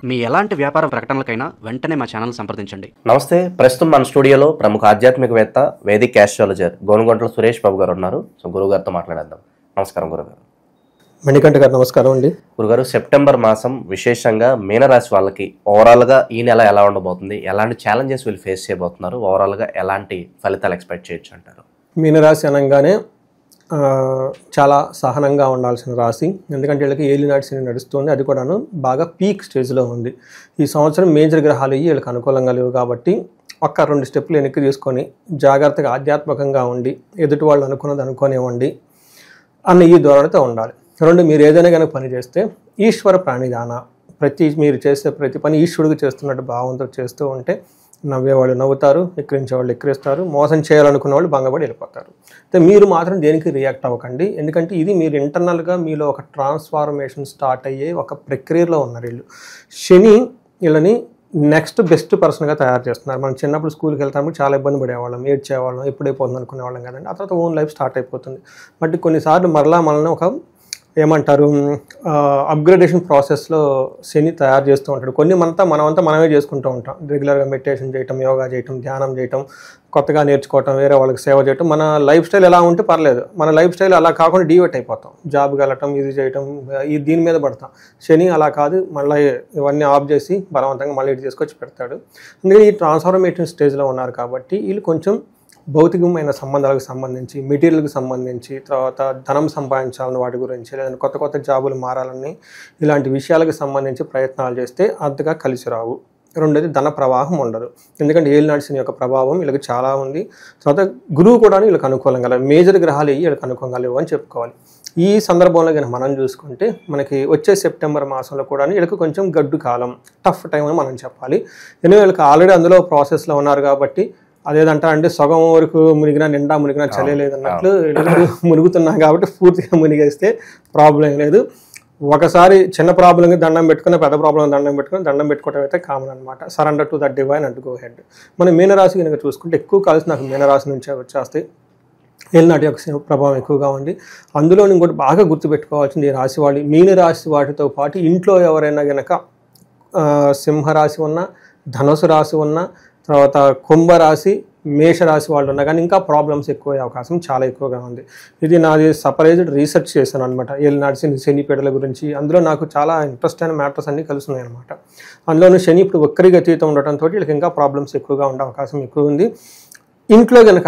మీ ఎలాంటి వ్యాపార ప్రకటనలకైనా వెంటనే మా ఛానల్ సంప్రదించండి. నమస్తే. ప్రస్తుతం మన స్టూడియోలో ప్రముఖ ఆధ్యాత్మికవేత్త వేదిక్ ఆస్ట్రాలజర్ గోనుగంట్ల సురేష్ బాబు గారు ఉన్నారు. సో గురుగారితో మాట్లాడేద్దాం. నమస్కారం గురుగారు. మణికంఠ గారు నమస్కారం అండి. గురుగారు, సెప్టెంబర్ మాసం విశేషంగా మీనరాశి వాళ్ళకి ఓవరాల్గా ఈ నెల ఎలా ఉండబోతుంది, ఎలాంటి ఛాలెంజెస్ వీళ్ళు ఫేస్ చేయబోతున్నారు, ఓవరాల్గా ఎలాంటి ఫలితాలు ఎక్స్పెక్ట్ చేయొచ్చు అంటారు? మీనరాశి అనగానే చాలా సహనంగా ఉండాల్సిన రాశి. ఎందుకంటే వీళ్ళకి ఏలినాటి శని నడుస్తుంది, అది కూడాను బాగా పీక్ స్టేజ్లో ఉంది. ఈ సంవత్సరం మేజర్ గ్రహాలు వీళ్ళకి అనుకూలంగా లేవు కాబట్టి ఒక్క 2 స్టెప్పులు వెనక్కి తీసుకొని జాగ్రత్తగా ఆధ్యాత్మికంగా ఉండి ఎదుటి వాళ్ళు అనుకున్నది అనుకోనివ్వండి అన్న ఈ ధోరణితో ఉండాలి. 2, మీరు ఏదైనా కనుక పని చేస్తే ఈశ్వర ప్రాణిదాన, మీరు చేసే ప్రతి పని ఈశ్వరుడికి చేస్తున్నట్టు భావంతో చేస్తూ ఉంటే నవ్వేవాళ్ళు నవ్వుతారు, ఎక్కిరించేవాళ్ళు ఎక్కిరిస్తారు, మోసం చేయాలనుకున్న వాళ్ళు భంగపడి వెళ్ళిపోతారు. అయితే మీరు మాత్రం దేనికి రియాక్ట్ అవ్వకండి. ఎందుకంటే ఇది మీరు ఇంటర్నల్గా మీలో ఒక ట్రాన్స్ఫార్మేషన్ స్టార్ట్ అయ్యే ఒక ప్రక్రియలో ఉన్నారు వీళ్ళు. శని వీళ్ళని నెక్స్ట్ బెస్ట్ పర్సన్గా తయారు చేస్తున్నారు. మనం చిన్నప్పుడు స్కూల్కి వెళ్తాము చాలా ఇబ్బంది పడేవాళ్ళం, ఏడ్చేవాళ్ళం, ఎప్పుడైపోతుంది అనుకునేవాళ్ళం కదండి. ఆ తర్వాత ఓన్ లైఫ్ స్టార్ట్ అయిపోతుంది. బట్ కొన్నిసార్లు మనల్ని ఒక ఏమంటారు అప్గ్రేడేషన్ ప్రాసెస్లో శని తయారు చేస్తూ ఉంటాడు. మనమంతా మనమే చేసుకుంటూ ఉంటాం. రెగ్యులర్గా మెడిటేషన్ చేయటం, యోగా చేయటం, ధ్యానం చేయటం, కొత్తగా నేర్చుకోవటం, వేరే వాళ్ళకి సేవ చేయటం. మన లైఫ్ స్టైల్ ఎలా ఉంటే పర్లేదు, మన లైఫ్ స్టైల్ అలా కాకుండా డీవేట్ అయిపోతాం. జాబ్కి వెళ్ళటం, ఇది చేయటం, దీని మీద పడతాం. శని అలా కాదు, మళ్ళీ ఇవన్నీ ఆఫ్ చేసి బలవంతంగా మళ్ళీ ఇటు తీసుకొచ్చి పెడతాడు. అందుకని ఈ ట్రాన్స్ఫార్మేషన్ స్టేజ్లో ఉన్నారు కాబట్టి వీళ్ళు కొంచెం భౌతికమైన సంబంధాలకు సంబంధించి, మెటీరియల్కి సంబంధించి, తర్వాత ధనం సంపాదించాలని వాటి గురించి, లేదంటే కొత్త జాబులు మారాలని ఇలాంటి విషయాలకు సంబంధించి ప్రయత్నాలు చేస్తే అంతగా కలిసి రావు. 2, ధన ప్రవాహం ఉండదు. ఎందుకంటే ఏలినాటి శని యొక్క ప్రభావం వీళ్ళకి చాలా ఉంది. తర్వాత గురువు కూడా వీళ్ళకి అనుకూలంగా లేవు. మేజర్ గ్రహాలు వీళ్ళకి అనుకూలంగా లేవు అని చెప్పుకోవాలి. ఈ సందర్భంలో కనుక మనం చూసుకుంటే మనకి వచ్చే సెప్టెంబర్ మాసంలో కూడా వీళ్ళకి కొంచెం గడ్డు కాలం, టఫ్ టైం అని మనం చెప్పాలి. ఎందుకంటే వీళ్ళకి ఆల్రెడీ అందులో ప్రాసెస్లో ఉన్నారు కాబట్టి అదేదంటారంటే సగం వరకు మునిగినా నిండా మునిగినా చలిలేదన్నట్లు మునుగుతున్నాం కాబట్టి పూర్తిగా మునిగేస్తే ప్రాబ్లం లేదు. ఒకసారి చిన్న ప్రాబ్లంకి దండం పెట్టుకుని, పెద్ద ప్రాబ్లం దండం పెట్టుకోవడం అయితే కామన్ అనమాట. Surrender to the divine and go head. మనం మీనరాశి కనుక చూసుకుంటే ఎక్కువ కలిసి నాకు మీనరాశి నుంచే వచ్చేస్తాయి. ఏలినాటి యొక్క ప్రభావం ఎక్కువగా ఉంది. అందులో ఇంకోటి బాగా గుర్తుపెట్టుకోవాల్సింది, ఈ రాశి వాళ్ళు మీనరాశి వాటితో పాటు ఇంట్లో ఎవరైనా కనుక సింహరాశి ఉన్నా, ధనుసు రాశి ఉన్నా, తర్వాత కుంభరాశి, మేషరాశి వాళ్ళు ఉన్నా కానీ ఇంకా ప్రాబ్లమ్స్ ఎక్కువ అవకాశం చాలా ఎక్కువగా ఉంది. ఇది నాది సపరేట్ రీసెర్చ్ చేశాను అనమాట, ఏలినాటి శని పీడల గురించి. అందులో నాకు చాలా ఇంట్రెస్ట్ అయిన మ్యాటర్స్ అన్నీ కలుస్తున్నాయి అనమాట. అందులోనూ శని ఇప్పుడు ఒక్కరికి అతీతం ఉండటంతో వీళ్ళకి ఇంకా ప్రాబ్లమ్స్ ఎక్కువగా ఉండే అవకాశం ఎక్కువ ఉంది. ఇంట్లో కనుక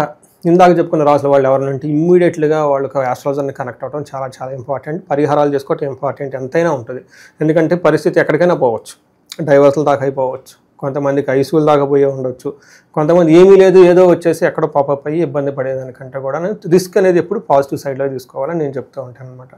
ఇందాక చెప్పుకున్న రాసుల వాళ్ళు ఎవరంటే ఇమ్మీడియట్లీగా వాళ్ళకి ఆస్ట్రాలజర్ని కనెక్ట్ అవ్వడం చాలా చాలా ఇంపార్టెంట్. పరిహారాలు చేసుకోవటం ఇంపార్టెంట్, ఎంతైనా ఉంటుంది. ఎందుకంటే పరిస్థితి ఎక్కడికైనా పోవచ్చు, డైవర్సుల దాకా అయిపోవచ్చు, కొంతమందికి ఐసీయూల దాకా పోయే ఉండొచ్చు, కొంతమంది ఏమీ లేదు ఏదో వచ్చేసి ఎక్కడో పాపప్ అయ్యి ఇబ్బంది పడేదానికంటే కూడా రిస్క్ అనేది ఎప్పుడు పాజిటివ్ సైడ్లో తీసుకోవాలని నేను చెప్తూ ఉంటాను అనమాట.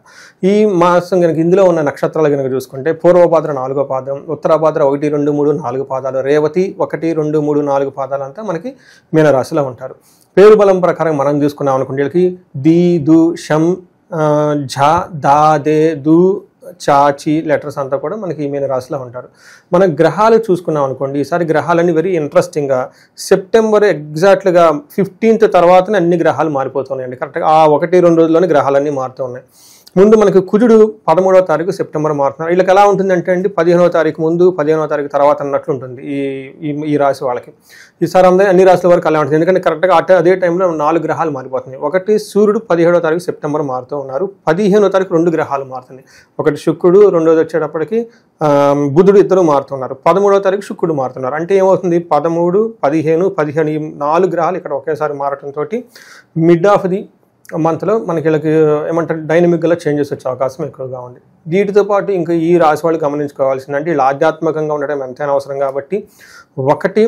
ఈ మాసం కనుక ఇందులో ఉన్న నక్షత్రాలు కనుక చూసుకుంటే పూర్వభాద్ర 4వ పాదం, ఉత్తరాభాద్ర 1, 2, 3, 4 పాదాలు, రేవతి 1, 2, 3, 4 పాదాలు అంతా మనకి మీనరాశిలో ఉంటారు. పేరు బలం ప్రకారం మనం చూసుకున్నాం అనుకోండి, వీళ్ళకి ది, దు, షం, ఝ, దా, దే, దు, చాచి లెటర్స్ అంతా కూడా మనకి ఈ మీనరాశిలో ఉంటారు. మన గ్రహాలు చూసుకున్నాం అనుకోండి, ఈసారి గ్రహాలన్నీ వెరీ ఇంట్రెస్టింగ్గా సెప్టెంబర్ ఎగ్జాక్ట్గా 15th తర్వాతనే అన్ని గ్రహాలు మారిపోతున్నాయండి. కరెక్ట్గా ఆ 1-2 రోజుల్లోనే గ్రహాలన్నీ మారుతూ ఉన్నాయి. ముందు మనకి కుజుడు 13వ తారీఖు సెప్టెంబర్ మారుతున్నారు. వీళ్ళకి ఎలా ఉంటుందంటే అండి 15వ తారీఖు ముందు 15వ తారీఖు తర్వాత అన్నట్లు ఉంటుంది ఈ రాశి వాళ్ళకి. ఈసారి అన్ని రాశుల వరకు అలా ఉంటుంది. ఎందుకంటే కరెక్ట్గా అదే టైంలో 4 గ్రహాలు మారిపోతున్నాయి. ఒకటి సూర్యుడు 17వ తారీఖు సెప్టెంబర్ మారుతూ ఉన్నారు. 15వ తారీఖు 2 గ్రహాలు మారుతున్నాయి. ఒకటి శుక్రుడు, రెండోది వచ్చేటప్పటికి బుధుడు, ఇద్దరు మారుతున్నారు. 13వ తారీఖు శుక్రుడు మారుతున్నారు. అంటే ఏమవుతుంది 13, 15 ఈ 4 గ్రహాలు ఇక్కడ ఒకేసారి మారటంతో మిడ్ ఆఫ్ ది మంత్లో మనకి వీళ్ళకి ఏమంటారు డైనమిక్గా చేంజెస్ వచ్చే అవకాశం ఎక్కువగా ఉంది. వీటితో పాటు ఇంకా ఈ రాశి వాళ్ళు గమనించుకోవాల్సిందంటే వీళ్ళు ఆధ్యాత్మికంగా ఉండడం ఎంతైనా అవసరం కాబట్టి, ఒకటి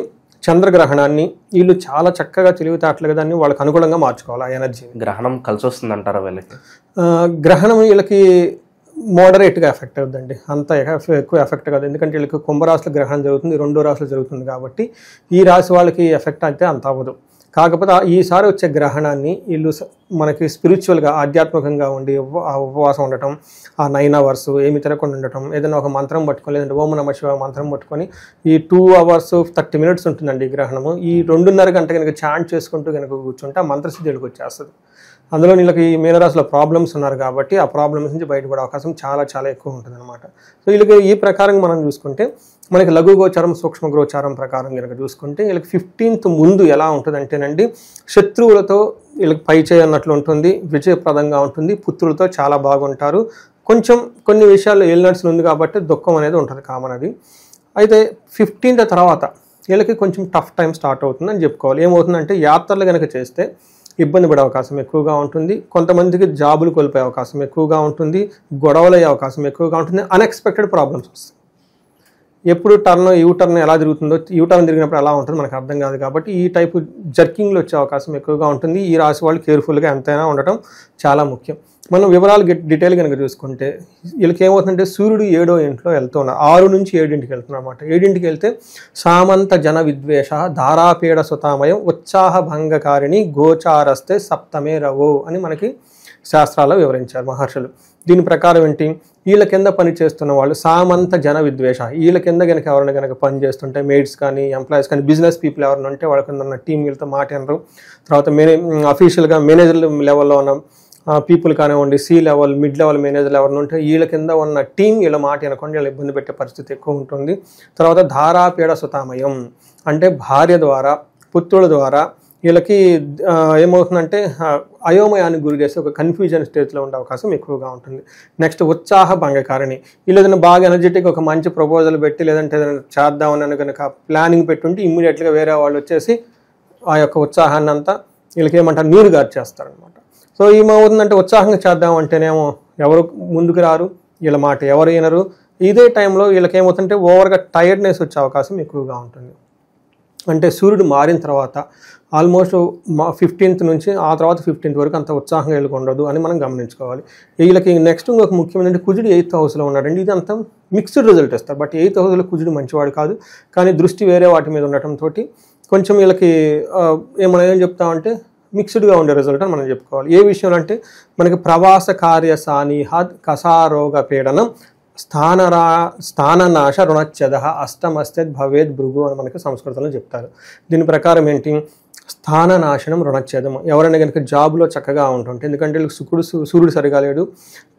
చంద్రగ్రహణాన్ని వీళ్ళు చాలా చక్కగా తెలివితేటలుగా దాన్ని వాళ్ళకి అనుకూలంగా మార్చుకోవాలి. ఆ ఎనర్జీ గ్రహణం కలిసి వస్తుంది అంటారా వీళ్ళకి? గ్రహణం వీళ్ళకి మోడరేట్గా ఎఫెక్ట్ అవుతుందండి, అంత ఎక్కువ ఎఫెక్ట్ కాదు. ఎందుకంటే వీళ్ళకి కుంభరాశిలో గ్రహణం జరుగుతుంది, 2వ రాశిలో జరుగుతుంది కాబట్టి ఈ రాశి వాళ్ళకి ఎఫెక్ట్ అయితే అంత అవ్వదు. కాకపోతే ఈసారి వచ్చే గ్రహణాన్ని వీళ్ళు మనకి స్పిరిచువల్గా ఆధ్యాత్మికంగా ఉండి ఉపవాసం ఉండటం, ఆ 9 hours ఏమి తినకుండా ఉండటం, ఏదైనా ఒక మంత్రం పట్టుకొని, లేదంటే ఓం నమః శివాయ మంత్రం పట్టుకొని ఈ 2 hours 30 minutes ఉంటుందండి ఈ గ్రహణము. ఈ 2.5 గంట కనుక చాంట్ చేసుకుంటూ కనుక కూర్చుంటే ఆ మంత్రసిద్ధి వచ్చేస్తుంది. అందులో వీళ్ళకి మీనరాశిలో ప్రాబ్లమ్స్ ఉన్నారు కాబట్టి ఆ ప్రాబ్లమ్స్ నుంచి బయటపడే అవకాశం చాలా చాలా ఎక్కువ ఉంటుంది అనమాట. సో వీళ్ళకి ఈ ప్రకారం మనం చూసుకుంటే మనకి లఘు గోచారం సూక్ష్మ గోచారం ప్రకారం కనుక చూసుకుంటే వీళ్ళకి 15th ముందు ఎలా ఉంటుంది అంటేనండి, శత్రువులతో వీళ్ళకి పై చేయన్నట్లు ఉంటుంది, విజయప్రదంగా ఉంటుంది, పుత్రులతో చాలా బాగుంటారు. కొంచెం కొన్ని విషయాల్లో ఏలినాడ్స్ ఉంది కాబట్టి దుఃఖం అనేది ఉంటుంది కామన్ అది. అయితే 15th తర్వాత వీళ్ళకి కొంచెం టఫ్ టైం స్టార్ట్ అవుతుందని చెప్పుకోవాలి. ఏమవుతుందంటే యాత్రలు కనుక చేస్తే ఇబ్బంది పడే అవకాశం ఎక్కువగా ఉంటుంది, కొంతమందికి జాబులు కోల్పోయే అవకాశం ఎక్కువగా ఉంటుంది, గొడవలు అయ్యే అవకాశం ఎక్కువగా ఉంటుంది, అన్ఎక్స్పెక్టెడ్ ప్రాబ్లమ్స్ వస్తాయి. ఎప్పుడు యూటర్న్ ఎలా తిరుగుతుందో, యూటర్న్ తిరిగినప్పుడు ఎలా ఉంటుందో మనకు అర్థం కాదు కాబట్టి ఈ టైపు జర్కింగ్లు వచ్చే అవకాశం ఎక్కువగా ఉంటుంది. ఈ రాశి వాళ్ళు కేర్ఫుల్గా ఎంతైనా ఉండటం చాలా ముఖ్యం. మనం వివరాలు డీటెయిల్ కనుక చూసుకుంటే వీళ్ళకి ఏమవుతుందంటే సూర్యుడు 7వ ఇంట్లో వెళ్తున్నారు, 6 నుంచి 7ంటికి వెళ్తున్నారు అనమాట. 7ంటికి వెళ్తే సామంత జన విద్వేష ధారాపీడ సుతామయం ఉత్సాహ భంగకారిణి గోచారస్తే సప్తమే రవో అని మనకి శాస్త్రాల్లో వివరించారు మహర్షులు. దీని ప్రకారం ఏంటి, వీళ్ళ కింద పని చేస్తున్న వాళ్ళు సామంత జన విద్వేష, వీళ్ళ కింద కనుక ఎవరైనా కనుక పని చేస్తుంటే మెయిడ్స్ కానీ ఎంప్లాయీస్ కానీ బిజినెస్ పీపుల్ ఎవరైనా ఉంటే వాళ్ళ కింద ఉన్న టీం వీళ్ళతో మాట అనరు. తర్వాత అఫీషియల్గా మేనేజర్ లెవెల్లో ఉన్న పీపుల్ కానివ్వండి, సి లెవెల్ మిడ్ లెవెల్ మేనేజర్లు ఎవరైనా ఉంటే వీళ్ళ కింద ఉన్న టీం వీళ్ళ మాట అనకుండా వీళ్ళ ఇబ్బంది పెట్టే పరిస్థితి ఎక్కువ ఉంటుంది. తర్వాత ధారాపీడ సుతామయం అంటే భార్య ద్వారా పుత్రుల ద్వారా వీళ్ళకి ఏమవుతుందంటే అయోమయానికి గురి చేసి ఒక కన్ఫ్యూజన్ స్టేజ్లో ఉండే అవకాశం ఎక్కువగా ఉంటుంది. నెక్స్ట్ ఉత్సాహ భంగకారిణి, వీళ్ళు ఏదైనా బాగా ఎనర్జెటిక్ ఒక మంచి ప్రపోజల్ పెట్టి లేదంటే ఏదైనా చేద్దామని కనుక ప్లానింగ్ పెట్టుంటే ఇమ్మీడియట్గా వేరే వాళ్ళు వచ్చేసి ఆ యొక్క ఉత్సాహాన్ని అంతా వీళ్ళకి ఏమంటారు నీరు గార్చేస్తారనమాట. సో ఏమవుతుందంటే ఉత్సాహంగా చేద్దామంటేనేమో ఎవరు ముందుకు రారు, వీళ్ళ మాట ఎవరు వినరు. ఇదే టైంలో వీళ్ళకి ఏమవుతుందంటే ఓవర్గా టైర్డ్నెస్ వచ్చే అవకాశం ఎక్కువగా ఉంటుంది. అంటే సూర్యుడు మారిన తర్వాత ఆల్మోస్ట్ 15th నుంచి ఆ తర్వాత 15th వరకు అంత ఉత్సాహంగా వీళ్ళకి ఉండదు అని మనం గమనించుకోవాలి. వీళ్ళకి నెక్స్ట్ ఇంకొక ముఖ్యమైనది కుజుడు 8th హౌస్లో ఉన్నాడండి. ఇది అంతా మిక్స్డ్ రిజల్ట్ ఇస్తారు. బట్ 8th హౌస్లో కుజుడు మంచివాడు కాదు, కానీ దృష్టి వేరే వాటి మీద ఉండటంతో కొంచెం వీళ్ళకి మనం ఏం చెప్తామంటే మిక్స్డ్గా ఉండే రిజల్ట్ అని మనం చెప్పుకోవాలి. ఏ విషయంలో అంటే మనకి ప్రవాస కార్య సానిహాద్ కసారోగ పీడనం స్థాననాశ రుణచ్ఛద అష్టమస్తేద్ భవేద్ భృగు అని మనకి సంస్కృతంలో చెప్తారు. దీని ప్రకారం ఏంటి, స్థాననాశనం రుణచ్ఛేదం. ఎవరైనా కనుక జాబ్లో చక్కగా ఉంటుంటే, ఎందుకంటే వీళ్ళకి సూర్యుడు సరిగా లేడు,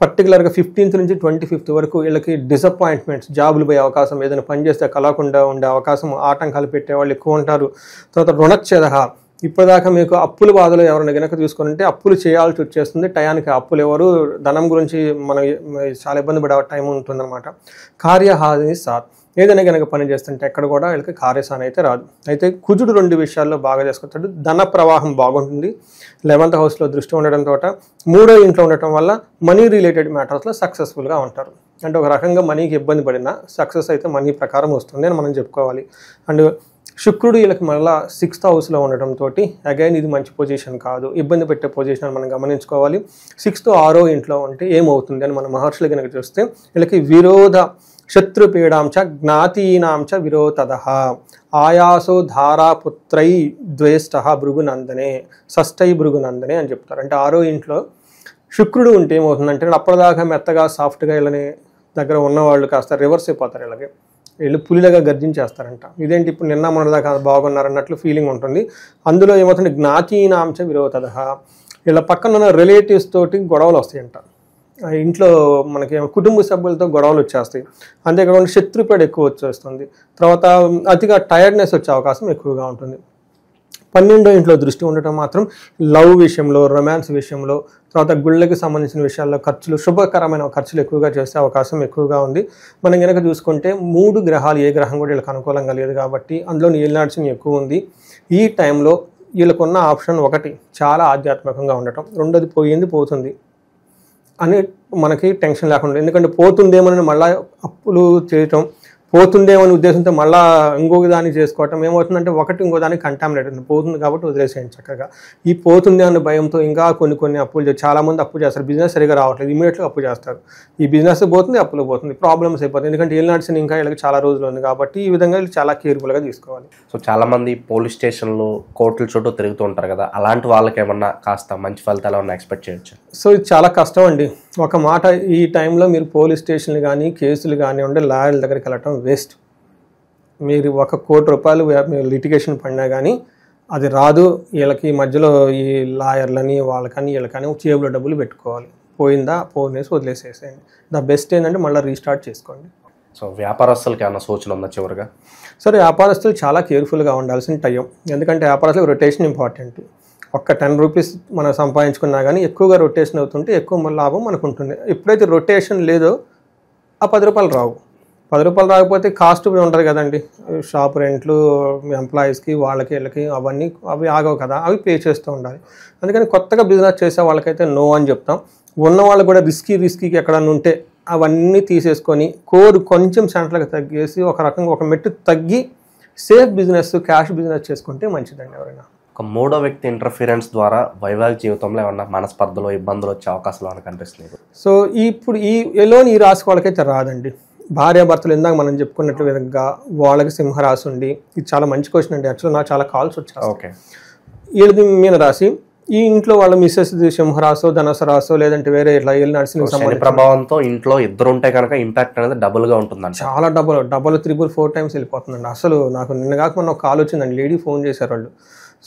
పర్టికులర్గా 15th నుంచి 25th వరకు వీళ్ళకి డిసప్పాయింట్మెంట్స్, జాబులు పోయే అవకాశం, ఏదైనా పని చేస్తే కలగకుండా ఉండే అవకాశం, ఆటంకాలు పెట్టేవాళ్ళు ఎక్కువ ఉంటారు. తర్వాత రుణచ్ఛేద, ఇప్పటిదాకా మీకు అప్పుల బాధలు ఎవరైనా కనుక చూసుకుంటే అప్పులు చేయాల్సి వచ్చేస్తుంది. టయానికి అప్పులు ఎవరు, ధనం గురించి మనం చాలా ఇబ్బంది పడే టైం ఉంటుందన్నమాట. కార్యహాని సాత్, ఏదైనా కనుక పని చేస్తుంటే ఎక్కడ కూడా వీళ్ళకి కార్యసాని అయితే రాదు. అయితే కుజుడు 2 విషయాల్లో బాగా చేసుకుంటాడు. ధన ప్రవాహం బాగుంటుంది, 11th హౌస్లో దృష్టి ఉండడంతో 3వ ఇంట్లో ఉండటం వల్ల మనీ రిలేటెడ్ మ్యాటర్స్లో సక్సెస్ఫుల్గా ఉంటారు. అంటే ఒక రకంగా మనీకి ఇబ్బంది పడినా సక్సెస్ అయితే మనీ ప్రకారం వస్తుంది అని మనం చెప్పుకోవాలి. అండ్ శుక్రుడు వీళ్ళకి మళ్ళీ 6th హౌస్లో ఉండటంతో అగైన్ ఇది మంచి పొజిషన్ కాదు, ఇబ్బంది పెట్టే పొజిషన్ అని మనం గమనించుకోవాలి. 6th 6వ ఇంట్లో ఉంటే ఏమవుతుంది అని మన మహర్షులు కనుక చూస్తే వీళ్ళకి విరోధ శత్రుపీడాంచ జ్ఞాతీనాంచ విరోధద ఆయాసో ధారాపుత్రై ద్వేష్ట భృగునందనే షష్టై భృగునందనే అని చెప్తారు. అంటే 6వ ఇంట్లో శుక్రుడు ఉంటే ఏమవుతుందంటే అప్పటిదాకా మెత్తగా సాఫ్ట్గా వీళ్ళని దగ్గర ఉన్నవాళ్ళు కాస్త రివర్స్ అయిపోతారు. వీళ్ళకి వీళ్ళు పులిలాగా గర్జించేస్తారంట. ఇదేంటి ఇప్పుడు నిన్న మొన్నదాకా బాగున్నారన్నట్లు ఫీలింగ్ ఉంటుంది. అందులో ఏమవుతుంది, జ్ఞాతీనాంచ విరోధద, వీళ్ళ పక్కన ఉన్న రిలేటివ్స్ తోటి గొడవలు వస్తాయంట. ఇంట్లో మనకి కుటుంబ సభ్యులతో గొడవలు వచ్చేస్తాయి. అంతేకాకుండా శత్రుపేడ ఎక్కువ వచ్చేస్తుంది. తర్వాత అతిగా టైర్డ్నెస్ వచ్చే అవకాశం ఎక్కువగా ఉంటుంది. 12వ ఇంట్లో దృష్టి ఉండటం మాత్రం లవ్ విషయంలో, రొమాన్స్ విషయంలో, తర్వాత గుళ్ళకి సంబంధించిన విషయాల్లో ఖర్చులు, శుభకరమైన ఖర్చులు ఎక్కువగా చేసే అవకాశం ఎక్కువగా ఉంది. మనం కనుక చూసుకుంటే 3 గ్రహాలు ఏ గ్రహం కూడా వీళ్ళకి అనుకూలంగా లేదు కాబట్టి అందులో ఏలినాడ్సిని ఎక్కువ ఉంది. ఈ టైంలో వీళ్ళకున్న ఆప్షన్ ఒకటి చాలా ఆధ్యాత్మికంగా ఉండటం, రెండోది పోతుంది అని మనకి టెన్షన్ లేకుండా, ఎందుకంటే పోతుందేమని మళ్ళీ అప్పులు చేయటం, పోతుందేమని ఉద్దేశంతో మళ్ళీ ఇంకొక దాన్ని చేసుకోవటం ఏమవుతుందంటే ఒకటి ఇంకో దానికి కంటామినేట్ అవుతుంది. పోతుంది కాబట్టి వదిలేసేయండి చక్కగా. ఈ పోతుంది అన్న భయంతో ఇంకా కొన్ని అప్పులు చాలామంది అప్పు చేస్తారు, బిజినెస్ సరిగా రావట్లేదు, ఇమీడియట్గా అప్పు చేస్తారు. ఈ బిజినెస్ పోతుంది, అప్పులు పోతుంది, ప్రాబ్లమ్స్ అయిపోతుంది. ఎందుకంటే ఏలినాడ్సిని ఇంకా వీళ్ళకి చాలా రోజులు ఉంది కాబట్టి ఈ విధంగా వీళ్ళు చాలా కేర్ఫుల్గా తీసుకోవాలి. సో చాలామంది పోలీస్ స్టేషన్లు, కోర్టుల చుట్టూ తిరుగుతూ ఉంటారు కదా, అలాంటి వాళ్ళకి ఏమన్నా కాస్త మంచి ఫలితాలు ఏమన్నా ఎక్స్పెక్ట్ చేయొచ్చు? సో ఇది చాలా కష్టం అండి. ఒక మాట, ఈ టైంలో మీరు పోలీస్ స్టేషన్లు కానీ కేసులు కానివ్వండి లాయర్ల దగ్గరికి వెళ్ళటం వేస్ట్. మీరు 1 కోటి రూపాయలు లిటిగేషన్ పడినా కానీ అది రాదు. వీళ్ళకి మధ్యలో ఈ లాయర్లని వాళ్ళకని వీళ్ళకని జేబులో డబ్బులు పెట్టుకోవాలి. పోయిందా పోనేసి వదిలేసేసేయండి. ద బెస్ట్ ఏంటంటే మళ్ళీ రీస్టార్ట్ చేసుకోండి. సో వ్యాపారస్తులకి ఏమైనా సూచన ఉందా చివరిగా? సరే, వ్యాపారస్తులు చాలా కేర్ఫుల్గా ఉండాల్సిన టైం. ఎందుకంటే వ్యాపారస్తులకు రొటేషన్ ఇంపార్టెంట్. ఒక్క 10 రూపీస్ మనం సంపాదించుకున్నా కానీ ఎక్కువగా రొటేషన్ అవుతుంటే ఎక్కువ లాభం మనకు ఉంటుంది. ఎప్పుడైతే రొటేషన్ లేదో ఆ 10 రూపాయలు రావు. 10 రూపాయలు రాకపోతే కాస్ట్ ఉంటుంది కదండి, షాప్ రెంట్లు, ఎంప్లాయీస్కి, వాళ్ళకి వీళ్ళకి అవి ఆగవు కదా, అవి పే చేస్తూ ఉండాలి. అందుకని కొత్తగా బిజినెస్ చేసే వాళ్ళకైతే నో అని చెప్తాం. ఉన్న వాళ్ళు కూడా రిస్కీకి ఎక్కడన్నా ఉంటే అవన్నీ తీసేసుకొని కోడ్ కొంచెం సెంటర్లకు తగ్గేసి ఒక రకంగా ఒక మెట్టు తగ్గి సేఫ్ బిజినెస్, క్యాష్ బిజినెస్ చేసుకుంటే మంచిదండి. ఎవరైనా ఒక మూడో వ్యక్తి ఇంటర్ఫీరెన్స్ ద్వారా వైవాహిక జీవితంలో ఏమన్నా మనస్పర్ధలు, ఇబ్బందులు వచ్చే అవకాశాలు ఏమైనా కనిపిస్తుంది? సో ఇప్పుడు ఈ రాశి వాళ్ళకైతే రాదండి. భార్యాభర్తలు ఇందాక మనం చెప్పుకున్నట్టు విధంగా వాళ్ళకి సింహరాశి ఉండి, ఇది చాలా మంచి క్వశ్చన్ అండి. యాక్చువల్ నాకు చాలా కాల్స్ వచ్చాయి. ఓకే, వీళ్ళది మీన రాశి, ఈ ఇంట్లో వాళ్ళ మిస్సెస్ సింహరాశో, ధనుసు రాశో, లేదంటే వేరే ఇట్లా ఏళ్ళు నడిచిన శని ప్రభావంతో ఇంట్లో ఇద్దరు ఉంటే కనుక ఇంపాక్ట్ అనేది డబుల్ గా ఉంటుందండి. చాలా డబుల్ 3-4 టైమ్స్ వెళ్ళిపోతుందండి. అసలు నాకు నిన్న కాక మొన్న ఒక కాల్ వచ్చిందండి, లేడీ ఫోన్ చేశారు వాళ్ళు.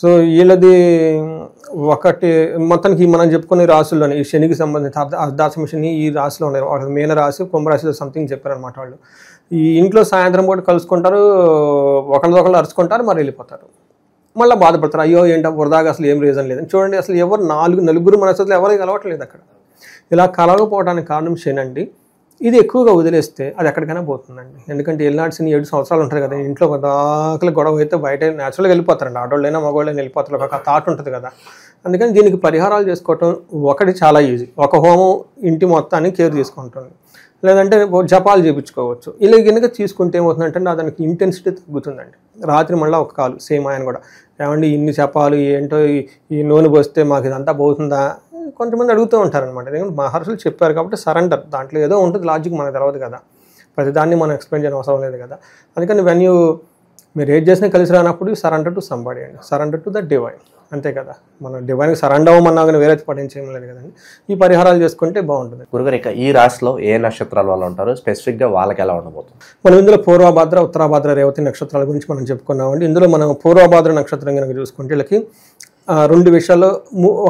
సో వీళ్ళది ఒకటి మొత్తానికి మనం చెప్పుకునే రాశుల్లోనే ఈ శనికి సంబంధించి అర్ధాశమ శని ఈ రాశిలో ఉన్నారు. వాళ్ళకి మీన రాశి, కుంభరాశిలో సంథింగ్ చెప్పారనమాట. వాళ్ళు ఈ ఇంట్లో సాయంత్రం పూట కలుసుకుంటారు, ఒకళ్ళదొకళ్ళు అరుచుకుంటారు, మరి వెళ్ళిపోతారు. మళ్ళీ బాధపడతారు, అయ్యో ఏంటో వరదాగా అసలు ఏం రీజన్ లేదని. చూడండి, అసలు ఎవరు నలుగురు మనసులు ఎవరికి కలవట్లేదు అక్కడ. ఇలా కలవకపోవడానికి కారణం శని అండి. ఇది ఎక్కువగా వదిలేస్తే అది ఎక్కడికైనా పోతుందండి. ఎందుకంటే ఏళ్ళనాడ్సిన 7 సంవత్సరాలు ఉంటుంది కదా, ఇంట్లో దాఖలు గొడవ అయితే బయట న్యాచురల్గా వెళ్ళిపోతారండి. ఆడవాళ్ళైనా మగవాళ్ళైనా వెళ్ళిపోతారు, ఒక థాట్ ఉంటుంది కదా. అందుకని దీనికి పరిహారాలు చేసుకోవటం ఒకటి చాలా ఈజీ. ఒక హోమం ఇంటి మొత్తాన్ని కేర్ తీసుకుంటుంది, లేదంటే జపాలు చేయించుకోవచ్చు. ఇలా కనుక తీసుకుంటే ఏమవుతుందంటే దానికి ఇంటెన్సిటీ తగ్గుతుందండి. రాత్రి మళ్ళీ ఒక కాలు సేమ్ ఆయన కూడా, ఏమండి ఇన్ని జపాలు ఏంటో, ఈ నూనె పోస్తే మాకు ఇదంతా పోతుందా, కొంతమంది అడుగుతూ ఉంటారనమాట. ఎందుకంటే మహర్షులు చెప్పారు కాబట్టి సరెండర్, దాంట్లో ఏదో ఉంటుంది లాజిక్, మనకు తెలియదు కదా, ప్రతిదాన్ని మనం ఎక్స్ప్లెయిన్ చేయడం అవసరం లేదు కదా. అందుకని మీరు ఏది చేసినా కలిసి రానప్పుడు సరెండర్ టు సంబడి అండి, సరెండర్ టు ద డివైన్, అంతే కదా. మనం డివైన్కి సరెండర్ అవ్వమన్నా కానీ వేరే పఠించేయం లేదు కదండి. ఈ పరిహారాలు చేసుకుంటే బాగుంటుంది. గురుగారు, ఇక ఈ రాశిలో ఏ నక్షత్రాల వాళ్ళు ఉంటారు, స్పెసిఫిక్గా వాళ్ళకి ఎలా ఉండబోతుంది? మనం ఇందులో పూర్వభాద్ర, ఉత్తరాభాద్ర, రేవతి నక్షత్రాల గురించి మనం చెప్పుకున్నామండి. ఇందులో మనం పూర్వభాద్ర నక్షత్రం కనుక చూసుకుంటే వీళ్ళకి 2 విషయాలు,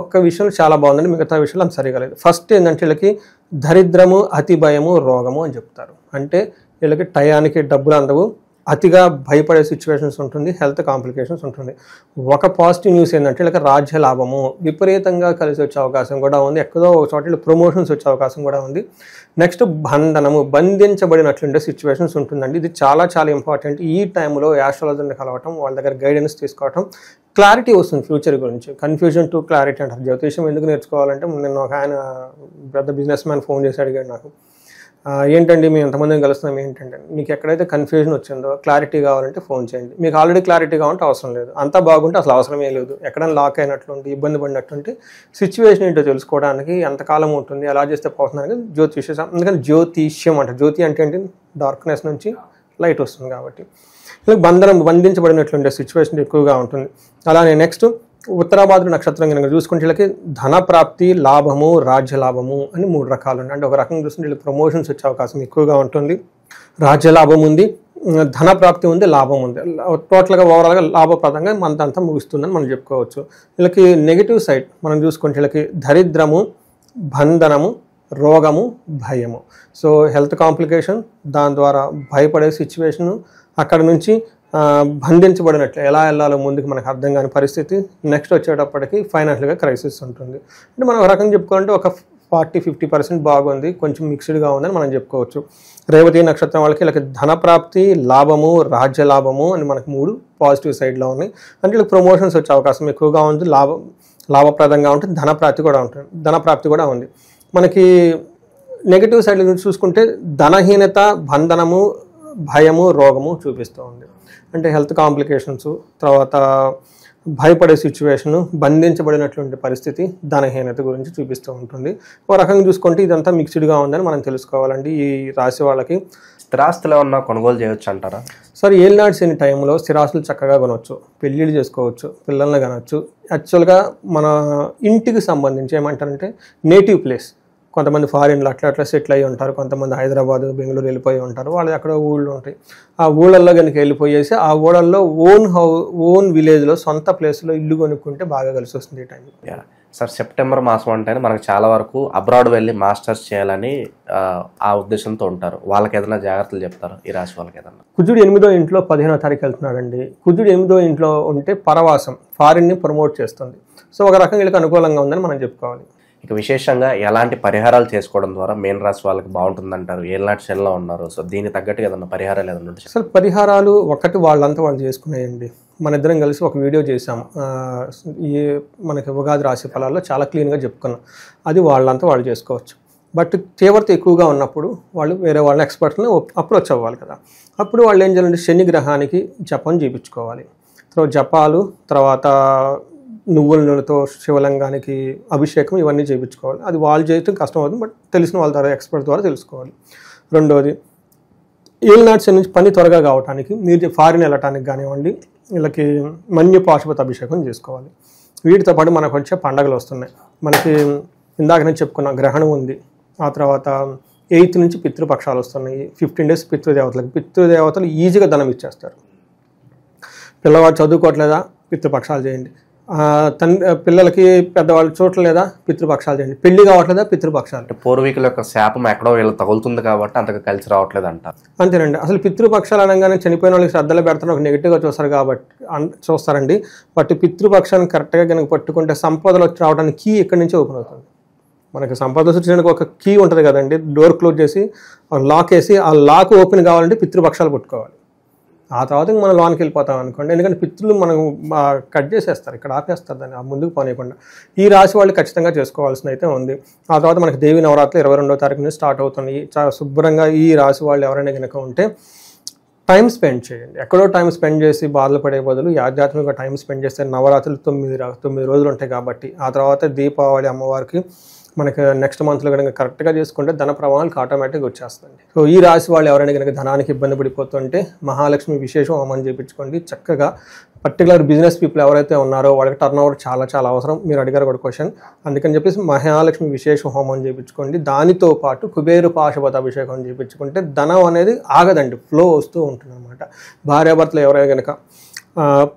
ఒక్క విషయం చాలా బాగుందండి, మిగతా విషయాలు అంత సరిగా లేదు. ఫస్ట్ ఏంటంటే వీళ్ళకి దరిద్రము, అతి భయము, రోగము అని చెప్తారు. అంటే వీళ్ళకి టయానికి డబ్బులు అందవు, అతిగా భయపడే సిచ్యువేషన్స్ ఉంటుంది, హెల్త్ కాంప్లికేషన్స్ ఉంటుంది. ఒక పాజిటివ్ న్యూస్ ఏంటంటే వీళ్ళకి రాజ్య లాభము విపరీతంగా కలిసి వచ్చే అవకాశం కూడా ఉంది. ఎక్కడో ఒక చోట ప్రమోషన్స్ వచ్చే అవకాశం కూడా ఉంది. నెక్స్ట్ బంధనము, బంధించబడినట్లుండే సిచ్యువేషన్స్ ఉంటుందండి. ఇది చాలా చాలా ఇంపార్టెంట్. ఈ టైంలో యాస్ట్రాలజర్ని కలవటం, వాళ్ళ దగ్గర గైడెన్స్ తీసుకోవటం, క్లారిటీ వస్తుంది ఫ్యూచర్ గురించి. కన్ఫ్యూజన్ టు క్లారిటీ అంటారు. జ్యోతిష్యం ఎందుకు నేర్చుకోవాలంటే, నిన్న ఒక ఆయన పెద్ద బిజినెస్ మ్యాన్ ఫోన్ చేసి అడిగాడు నాకు, ఏంటండి మేము ఎంతమందిని కలుస్తున్నాం ఏంటంటే, మీకు ఎక్కడైతే కన్ఫ్యూజన్ వచ్చిందో క్లారిటీ కావాలంటే ఫోన్ చేయండి. మీకు ఆల్రెడీ క్లారిటీ కావాలంటే అవసరం లేదు, అంతా బాగుంటే అసలు అవసరమే లేదు. ఎక్కడైనా లాక్ అయినట్లుంటే, ఇబ్బంది పడినట్టుంటే సిచ్యువేషన్ ఏంటో తెలుసుకోవడానికి ఎంతకాలం ఉంటుంది, ఎలా చేస్తే పోతుందని జ్యోతిష్యం. అందుకని జ్యోతిష్యం అంటారు. జ్యోతి అంటే ఏంటి, డార్క్నెస్ నుంచి లైట్ వస్తుంది కాబట్టి. ఇలా బంధించబడినట్లుండే సిచ్యువేషన్ ఎక్కువగా ఉంటుంది. అలానే నెక్స్ట్ ఉత్తరాభాద్ర నక్షత్రం కనుక చూసుకుంటే వీళ్ళకి ధన ప్రాప్తి, లాభము, రాజ్య లాభము అని 3 రకాలు ఉన్నాయి. అంటే ఒక రకంగా చూస్తుంటే వీళ్ళకి ప్రమోషన్స్ వచ్చే అవకాశం ఎక్కువగా ఉంటుంది, రాజ్య లాభం ఉంది, ధన ప్రాప్తి ఉంది, లాభం ఉంది. టోటల్గా ఓవరాల్గా లాభప్రదంగా అంతా ముగుస్తుందని మనం చెప్పుకోవచ్చు. వీళ్ళకి నెగిటివ్ సైడ్ మనం చూసుకుంటే వీళ్ళకి దరిద్రము, బంధనము, రోగము, భయము. సో హెల్త్ కాంప్లికేషన్, దాని ద్వారా భయపడే సిచ్యువేషను, అక్కడ నుంచి బంధించబడినట్లు ఎలా వెళ్ళాలో ముందుకు మనకు అర్థం కాని పరిస్థితి. నెక్స్ట్ వచ్చేటప్పటికి ఫైనాన్షియల్గా క్రైసిస్ ఉంటుంది. అంటే మనం ఒక రకంగా చెప్పుకోవాలంటే ఒక 40-50% బాగుంది, కొంచెం మిక్స్డ్గా ఉందని మనం చెప్పుకోవచ్చు. రేవతి నక్షత్రం వాళ్ళకి వీళ్ళకి ధన ప్రాప్తి, లాభము, రాజ్య లాభము అని మనకు 3 పాజిటివ్ సైడ్లో ఉన్నాయి. అంటే వీళ్ళకి ప్రమోషన్స్ వచ్చే అవకాశం ఎక్కువగా ఉంది, లాభప్రదంగా ఉంటుంది, ధనప్రాప్తి కూడా ఉంది. మనకి నెగిటివ్ సైడ్ నుంచి చూసుకుంటే ధనహీనత, బంధనము, భయము, రోగము చూపిస్తూ ఉంది. అంటే హెల్త్ కాంప్లికేషన్స్, తర్వాత భయపడే సిచ్యువేషను, బంధించబడినటువంటి పరిస్థితి, ధనహీనత గురించి చూపిస్తూ ఉంటుంది. ఒక రకంగా చూసుకుంటే ఇదంతా మిక్స్డ్గా ఉందని మనం తెలుసుకోవాలండి. ఈ రాశి వాళ్ళకి స్థిరాస్తులు ఏమన్నా కొనుగోలు చేయొచ్చు అంటారా? సరే, ఏళ్ళనాడు శని టైంలో స్థిరాస్తులు చక్కగా కొనవచ్చు, పెళ్ళిళ్ళు చేసుకోవచ్చు, పిల్లల్ని కనవచ్చు. యాక్చువల్గా మన ఇంటికి సంబంధించి ఏమంటారంటే నేటివ్ ప్లేస్ కొంతమంది ఫారిన్లో అట్లా సెటిల్ అయ్యి ఉంటారు, కొంతమంది హైదరాబాద్ బెంగళూరు వెళ్ళిపోయి ఉంటారు, వాళ్ళు ఎక్కడ ఊళ్ళు ఉంటాయి. ఆ ఊళ్ళల్లో కనుక వెళ్ళిపోయేసి ఆ ఊళ్ళల్లో ఓన్ విలేజ్లో సొంత ప్లేస్లో ఇల్లు కొనుక్కుంటే బాగా కలిసి వస్తుంది ఈ టైంలో. సార్, సెప్టెంబర్ మాసం అంటేనే మనకు చాలా వరకు అబ్రాడ్ వెళ్ళి మాస్టర్స్ చేయాలని ఆ ఉద్దేశంతో ఉంటారు. వాళ్ళకి ఏదైనా జాగ్రత్తలు చెప్తారు ఈ రాశి వాళ్ళకి ఏదన్నా? కుజుడు 8వ ఇంట్లో 15వ తారీఖు వెళ్తున్నాడండి. కుజుడు 8వ ఇంట్లో ఉంటే పరవాసం, ఫారిన్ని ప్రమోట్ చేస్తుంది. సో ఒక రకంగా వీళ్ళకి అనుకూలంగా ఉందని మనం చెప్పుకోవాలి. ఇక విశేషంగా ఎలాంటి పరిహారాలు చేసుకోవడం ద్వారా మీన రాశి వాళ్ళకి బాగుంటుందంటారు? ఏళ్ళనాటి శనిలో ఉన్నారు, సో దీనికి తగ్గట్టు ఏదన్నా పరిహారాలు ఏదన్నా ఉంటే? అసలు పరిహారాలు ఒకటి వాళ్ళంతా వాళ్ళు చేసుకున్నాయండి. మన ఇద్దరం కలిసి ఒక వీడియో చేసాము, ఈ మనకి ఉగాది రాశి ఫలాల్లో చాలా క్లీన్గా చెప్పుకున్నాం. అది వాళ్ళంతా వాళ్ళు చేసుకోవచ్చు. బట్ తీవ్రత ఎక్కువగా ఉన్నప్పుడు వాళ్ళు వేరే వాళ్ళని ఎక్స్పర్ట్ని అప్రోచ్ అవ్వాలి కదా. అప్పుడు వాళ్ళు ఏం చేయాలంటే శని గ్రహానికి జపం చేయించుకోవాలి. తర్వాత జపాలు, తర్వాత నువ్వుల నూనెతో శివలింగానికి అభిషేకం, ఇవన్నీ చేయించుకోవాలి. అది వాళ్ళు చేయటం కష్టం అవుతుంది, బట్ తెలిసిన వాళ్ళ ద్వారా ఎక్స్పర్ట్ ద్వారా తెలుసుకోవాలి. రెండోది, ఏలినాటి శని నుంచి పని త్వరగా కావడానికి మీరు ఫారిన్ వెళ్ళటానికి కానివ్వండి, వీళ్ళకి మన్యు పాశుపత అభిషేకం చేసుకోవాలి. వీటితో పాటు మనకు వచ్చే పండగలు వస్తున్నాయి. మనకి ఇందాక నేను చెప్పుకున్న గ్రహణం ఉంది, ఆ తర్వాత 8th నుంచి పితృపక్షాలు వస్తున్నాయి. 15 days పితృదేవతలు ఈజీగా ధనం ఇచ్చేస్తారు. పిల్లవాడు చదువుకోవట్లేదా, పితృపక్షాలు చేయండి. పిల్లలకి పెద్దవాళ్ళు చూడలేదా, పితృపక్షాలు చేయండి. పెళ్లి కావట్లేదా, పితృపక్షాలు. పూర్వీకుల యొక్క శాపం ఎక్కడో వీళ్ళు తగులుతుంది కాబట్టి అంతగా కలిసి రావట్లేదు అంటారు. అంతేనండి. అసలు పితృపక్షాలు అనగానే చనిపోయిన వాళ్ళకి శ్రద్ధలు పెడతారు, ఒక నెగిటివ్గా చూస్తారు కాబట్టి చూస్తారండి. బట్ పితృపక్షాన్ని కరెక్ట్గా కనుక పట్టుకుంటే సంపదలు వచ్చి రావడానికి కీ ఎక్కడి నుంచి ఓపెన్ అవుతుంది. మనకి సంపద సృష్టించడానికి ఒక కీ ఉంటుంది కదండి, డోర్ క్లోజ్ చేసి లాక్ వేసి ఆ లాక్ ఓపెన్ కావాలంటే పితృపక్షాలు పట్టుకోవాలి. ఆ తర్వాత మనం లోనికి వెళ్ళిపోతాం అనుకోండి. ఎందుకంటే పితృలు మనం కట్ చేసేస్తారు, ఇక్కడ ఆపేస్తారు దాన్ని, ముందుకు పోనీయకుండా. ఈ రాశి వాళ్ళు ఖచ్చితంగా చేసుకోవాల్సిన అయితే ఉంది. ఆ తర్వాత మనకి దేవి నవరాత్రి 22వ తారీఖు నుంచి స్టార్ట్ అవుతుంది. చాలా శుభ్రంగా ఈ రాశి వాళ్ళు ఎవరైనా కనుక ఉంటే టైం స్పెండ్ చేయండి. ఎక్కడో టైం స్పెండ్ చేసి బాధలు పడే బదులు ఆధ్యాత్మిక టైం స్పెండ్ చేస్తే నవరాత్రులు 9 రోజులు ఉంటాయి కాబట్టి, ఆ తర్వాత దీపావళి అమ్మవారికి మనకి నెక్స్ట్ మంత్లో కనుక కరెక్ట్గా చేసుకుంటే ధన ప్రవాహాలకు ఆటోమేటిక్గా వచ్చేస్తుంది. సో ఈ రాశి వాళ్ళు ఎవరైనా కనుక ధనానికి ఇబ్బంది పడిపోతుంటే మహాలక్ష్మి విశేషం హోమం చేయించుకోండి. చక్కగా పర్టికులర్ బిజినెస్ పీపుల్ ఎవరైతే ఉన్నారో వాళ్ళకి టర్న్ ఓవర్ చాలా అవసరం. మీరు అడిగారు ఒక క్వశ్చన్, అందుకని చెప్పేసి మహాలక్ష్మి విశేష హోమం చేయించుకోండి. దానితో పాటు కుబేరు పాశుపత అభిషేకం చేయించుకుంటే ధనం అనేది ఆగదండి, ఫ్లో వస్తూ ఉంటుంది అనమాట. భార్యాభర్తలు ఎవరైనా కనుక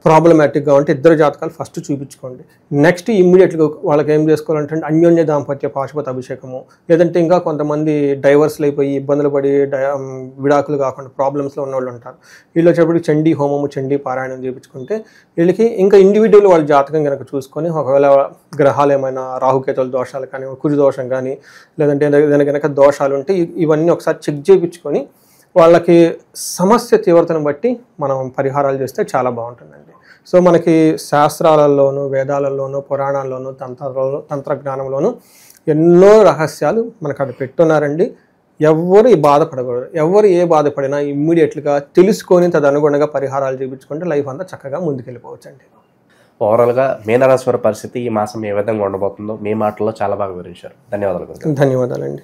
ప్రాబ్లమాటిక్గా ఉంటే ఇద్దరు జాతకాలు ఫస్ట్ చూపించుకోండి. నెక్స్ట్ ఇమ్మీడియట్గా వాళ్ళకి ఏం చేసుకోవాలంటే అన్యోన్య దాంపత్య పాశుపత అభిషేకము, లేదంటే ఇంకా కొంతమంది డైవర్స్లు అయిపోయి ఇబ్బందులు పడి విడాకులు కాకుండా ప్రాబ్లమ్స్లో ఉన్న వాళ్ళు ఉంటారు. వీళ్ళు వచ్చేటప్పటికి చండీ హోమము, చండీ పారాయణం చేయించుకుంటే వీళ్ళకి ఇంకా ఇండివిజువల్ వాళ్ళ జాతకం కనుక చూసుకొని ఒకవేళ గ్రహాలు ఏమైనా రాహుకేతుల దోషాలు కానీ, కుజు దోషం కానీ, లేదంటే ఏదైనా కనుక దోషాలు ఉంటే ఇవన్నీ ఒకసారి చెక్ చేయించుకొని వాళ్ళకి సమస్య తీవ్రతను బట్టి మనం పరిహారాలు చేస్తే చాలా బాగుంటుందండి. సో మనకి శాస్త్రాలలోనూ, వేదాలలోనూ, పురాణాల్లోనూ, తంత్రజ్ఞానంలోనూ ఎన్నో రహస్యాలు మనకు అక్కడ పెట్టున్నారండి. ఎవరు బాధపడకూడదు. ఎవరు ఏ బాధపడినా ఇమ్మీడియట్గా తెలుసుకొని తదనుగుణంగా పరిహారాలు చేయించుకుంటే లైఫ్ అంతా చక్కగా ముందుకెళ్ళిపోవచ్చండి. ఓవరాల్గా మీనరాశి వారి పరిస్థితి ఈ మాసం ఏ విధంగా ఉండబోతుందో మీ మాటల్లో చాలా బాగా వివరించారు. ధన్యవాదాలు. ధన్యవాదాలండి.